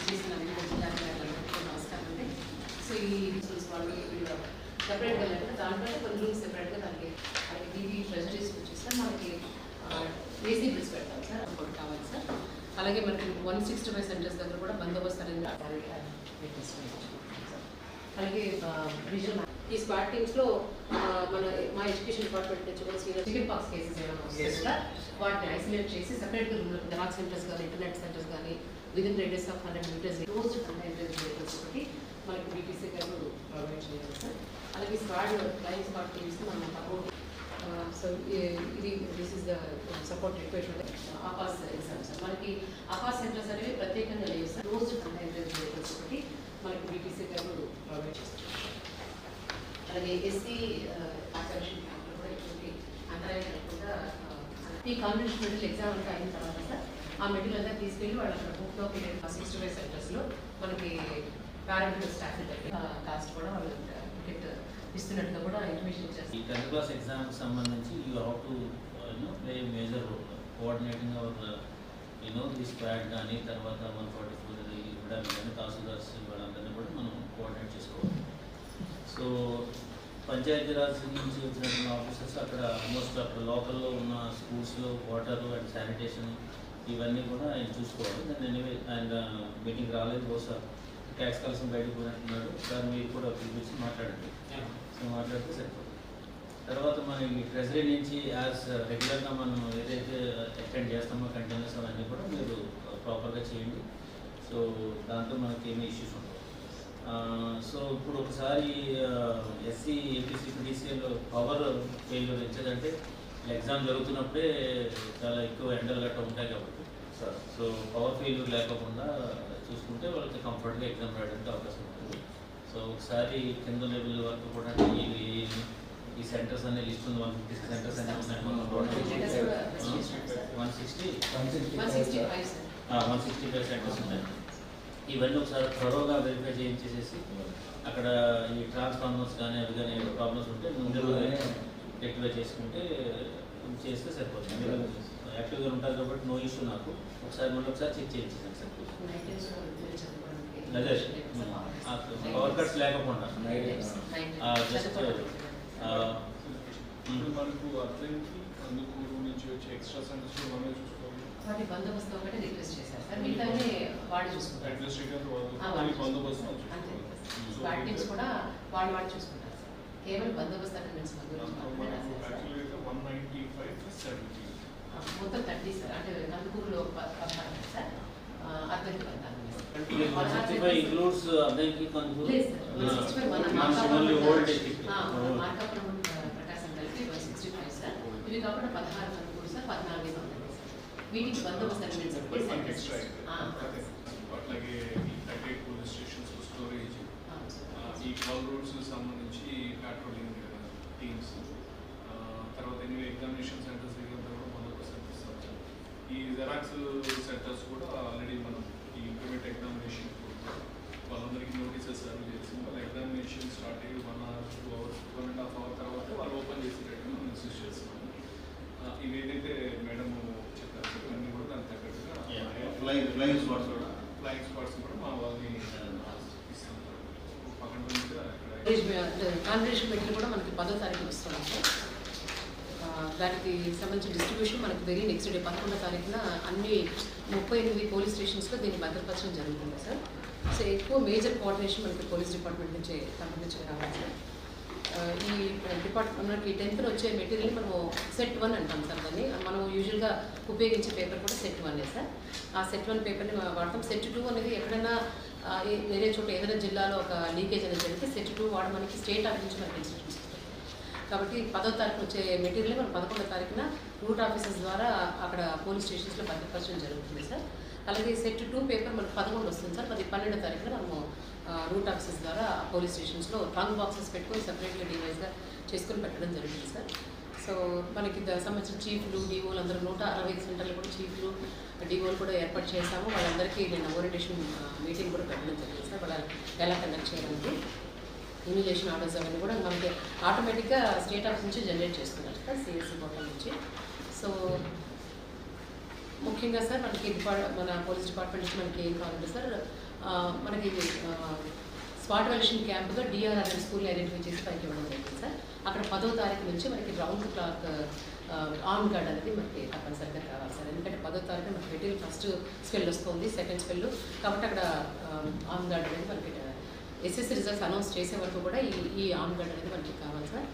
చేసిన నమస్కారం అండి. సో ఈ వాళ్ళు సెపరేట్గా లేకుండా దాంట్లో కొన్ని రూమ్స్ సెపరేట్గా దానికి టీవీ ట్రెజరీస్ వచ్చేసి మనకి ఏసీ బిల్స్ పెడతాం సార్, ఒకటి కావాలి సార్. అలాగే మనకి 165 సెంటర్స్ దగ్గర కూడా బందోబస్తు అనేది అలాగే రీజనల్ ఈ స్క్వాడ్ టీమ్స్లో మా ఎడ్యుకేషన్ డిపార్ట్మెంట్ నుంచి కూడా సీనియర్ చికెన్ పాక్స్ కేసెస్ ఏమైనా వస్తాయి సార్, వాటిని ఐసోలేట్ చేసి సెపరేట్గా రూమ్లో జెరాక్స్ సెంటర్స్ కానీ ఇంటర్నెట్ సెంటర్స్ కానీ within radius of 100 metres closed container vehicles ఒకటి మనకి బీటీసీ గారు ప్రొవైడ్ చేయాలి సార్. అలాగే స్క్వాడ్ ఫ్లయింగ్ స్క్వాడ్ టీమ్స్ మనం సపోర్ట్ సో ఇది this is the support request Aakash exams sir. మనకి ఆకాశ్ సెంటర్స్ అనేవి ప్రత్యేకంగా లేవు సార్, క్లోజ్డ్ కంటైనర్ వెహికల్స్ ఒకటి మనకి బీటీసీ గారు ప్రొవైడ్ చేస్తారు. అలాగే ఎస్సీ అకాడమిక్ క్యాంప్లో కూడా ఎటువంటి అంతరాయం లేకుండా ఈ కాన్వెన్షన్ మెడికల్ ఎగ్జామ్ అంతా అయిన తర్వాత సార్ ఆ మెడికల్ అంతా తీసుకెళ్ళి వాళ్ళు అక్కడ బుక్లో 65 సెంటర్స్లో మనకి పారామెడికల్ స్టాఫ్ కాస్ట్ కూడా వాళ్ళు టికెట్ ఇస్తున్నట్టుగా కూడా ఇన్ఫర్మేషన్ ఇచ్చారు. ఈ 10th క్లాస్ ఎగ్జామ్కి సంబంధించి you have to play major role coordinating our the squad కానీ తర్వాత 144 ఇవ్వడానికి కానీ తహసీల్దార్స్ వాళ్ళందరినీ కూడా మనం కోఆర్డినేట్ చేసుకోవాలి. సో పంచాయతీరాజ్ నుంచి వచ్చినటువంటి ఆఫీసర్స్ అక్కడ ఆల్మోస్ట్ అక్కడ లోకల్లో ఉన్న స్కూల్స్లో వాటర్ అండ్ శానిటేషన్ ఇవన్నీ కూడా ఆయన చూసుకోవాలి. దాన్ని ఎనీవే ఆయన మీటింగ్ రాలేదు, బహుశా ట్యాక్స్ కలెక్షన్ బయటకు పోయినట్టున్నాడు సార్, మీరు కూడా పిలిపించి మాట్లాడండి. సో మాట్లాడితే సరిపోతుంది. తర్వాత మన ఈ ట్రెజరీ నుంచి యాజ్ రెగ్యులర్గా మనం ఏదైతే అటెండ్ చేస్తామో కంటైనర్స్ అవన్నీ కూడా మీరు ప్రాపర్గా చేయండి. సో దాంతో మనకి ఏమీ ఇష్యూస్ ఉండవు. సో ఇప్పుడు ఒకసారి ఎస్సీ ఏపీసీ పీడీసీలో పవర్ ఫెయిల్యూర్ ఇచ్చేదంటే ఎగ్జామ్ జరుగుతున్నప్పుడే చాలా ఎక్కువ ఎండలు గట్రా ఉంటాయి కాబట్టి సార్, సో పవర్ ఫెయిల్యూర్ లేకుండా చూసుకుంటే వాళ్ళకి కంఫర్ట్గా ఎగ్జామ్ రాయడానికి అవకాశం ఉంటుంది. సో ఒకసారి కింద లెవెల్ వరకు కూడా ఈ సెంటర్స్ అనే లిస్ట్ ఉంది, 156 సెంటర్స్ అనేవి ఉన్నాయి. 165 సెంటర్స్ ఉన్నాయి. ఇవన్నీ ఒకసారి త్వరగా వెరిఫై చేయించేసేసి అక్కడ ఈ ట్రాన్స్ఫార్మర్స్ కానీ అవి కానీ ఏదో ప్రాబ్లమ్స్ ఉంటే ముందుగా రెక్టిఫై చేసుకుంటే చేస్తే సరిపోతుంది. మీరు యాక్టివ్గా ఉంటారు కాబట్టి నో ఇష్యూ. నాకు ఒకసారి చెక్ చేయించేసాను సార్. అదే పవర్ కట్స్ లేకుండా జస్ట్ మనకు అర్థంకి అందుకూరు నుంచి వచ్చే ఎక్స్ట్రా సెంటర్స్ మనమే చూసుకోవాలి. వాటి బందోబస్తు ఒకటి రిక్వెస్ట్ చేశారు సార్, మిగతానే వాళ్ళు చూసుకుంటారు. అడ్మినిస్ట్రేటర్ వాళ్ళు బందోబస్తు స్క్వాడ్ టీమ్స్ కూడా వాళ్ళు చూసుకుంటారు సార్. కేవలం బందోబస్తు అటెండెన్స్ మొత్తం 30 సార్. అంటే కందుకూరులో 16 సార్, అర్థంకి 165 ఇంక్లూడ్స్ అర్థంకి కందుకూరు మార్కాపురం ప్రకాశం కలిపి 165 సార్. ఇవి కాకుండా 16 కందుకూరు సార్, 14 సార్. వీటికి బందోబస్తు అటెండెన్స్ అట్లాగే పోలీస్ స్టేషన్స్ స్టోరేజ్, ఈ కాల్ రూట్స్ సంబంధించి పెట్రోలింగ్ టీమ్స్, తర్వాత ఎనివే ఎగ్జామినేషన్ సెంటర్స్ దగ్గర కూడా బందోబస్తు అనిపిస్తారు. ఈ జెరాక్స్ సెంటర్స్ కూడా ఆల్రెడీ మనం ఈ ఇంటర్మీడియట్ ఎగ్జామినేషన్ వాళ్ళందరికీ నోటీసెస్ సర్వ్ చేసి వాళ్ళ ఎగ్జామినేషన్ స్టార్ట్ అయ్యి 1 hour 2 hours 1.5 hour తర్వాత వాళ్ళు ఓపెన్ చేసేటట్టు మనం ఇన్సిస్ట్ చేస్తున్నాము. ఇవి ఏదైతే మేడం చెప్పారు ఇవన్నీ కూడా దానికి తగ్గట్టుగా ఫ్లయింగ్ స్పాట్స్ కూడా మా వాళ్ళని ఇస్తాం. పక్కన కాన్వెన్షన్ మెటీరియల్ కూడా మనకి 10వ తారీఖు ఇస్తున్నాం సార్. దానికి సంబంధించిన డిస్ట్రిబ్యూషన్ మనకి వెరీ నెక్స్ట్ డే 11వ తారీఖున అన్ని 38 పోలీస్ స్టేషన్స్లో దీన్ని భద్రపరచడం జరుగుతుంది సార్. సో ఎక్కువ మేజర్ కోఆర్డినేషన్ మనకి పోలీస్ డిపార్ట్మెంట్ నుంచి సంబంధించి రావాలి సార్. ఈ డిపార్ట్మెంట్ మనకి 10th వచ్చే మెటీరియల్ మనము సెట్ 1 అంటాం సార్. దాన్ని మనం యూజువల్గా ఉపయోగించే పేపర్ కూడా సెట్ 1 సార్. ఆ సెట్ 1 పేపర్ని వాడతాం. సెట్ 2 అనేది ఎక్కడైనా వేరే చోట ఏదైనా జిల్లాలో ఒక లీకేజ్ అనేది జరిగితే సెట్ 2 వాడడానికి స్టేట్ ఆఫీస్ నుంచి మనకి ఇన్స్ట్రక్షన్స్ వస్తాయి. కాబట్టి 10వ తారీఖు వచ్చే మెటీరియల్ మనం 11వ తారీఖున రూట్ ఆఫీసర్స్ ద్వారా అక్కడ పోలీస్ స్టేషన్స్లో భద్రపరచడం జరుగుతుంది సార్. అలాగే సెట్ 2 పేపర్ మనకు 11 వస్తుంది సార్. 12వ తారీఖున మనము రూట్ ఆఫీసర్స్ ద్వారా పోలీస్ స్టేషన్స్లో ట్రంక్ బాక్సెస్ పెట్టుకొని సెపరేట్గా డివైస్గా చేసుకొని పెట్టడం జరుగుతుంది సార్. సో మనకి సంబంధించిన చీఫ్లు డిఓలు అందరూ 165 సెంటర్లు కూడా చీఫ్లు డిఓలు కూడా ఏర్పాటు చేస్తాము. వాళ్ళందరికీ నేను ఓరియంటేషన్ మీటింగ్ కూడా పెట్టడం జరిగింది సార్. వాళ్ళు ఎలా కండక్ట్ చేయడానికి ఇన్విజేషన్ ఆర్డర్స్ అవన్నీ కూడా మనకి ఆటోమేటిక్గా స్టేట్ ఆఫీస్ నుంచి జనరేట్ చేస్తున్నారు సార్, సిఎస్సి పోర్టల్ నుంచి. సో ముఖ్యంగా సార్ మనకి మన పోలీస్ డిపార్ట్మెంట్ నుంచి మనకి ఏం కావాలంటే సార్ మనకి స్పాట్ వెలిషన్ క్యాంప్గా డిఆర్ఆర్ఎం స్కూల్ని ఐడెంటిఫై చేసి పైకి ఇవ్వడం జరిగింది సార్. అక్కడ 10వ తారీఖు నుంచి మనకి రౌండ్ క్లాక్ ఆన్ గార్డ్ అనేది మనకి తప్పనిసరిగా కావాలి సార్. ఎందుకంటే 10వ తారీఖు మనకి మెటీరియల్ ఫస్ట్ స్పెల్ వస్తుంది, సెకండ్ స్పెల్, కాబట్టి అక్కడ ఆన్ గార్డ్ అనేది మనకి ఎస్ఎస్సి రిజల్ట్స్ అనౌన్స్ చేసే వరకు కూడా ఈ ఆన్ గార్డ్ అనేది మనకి కావాలి సార్.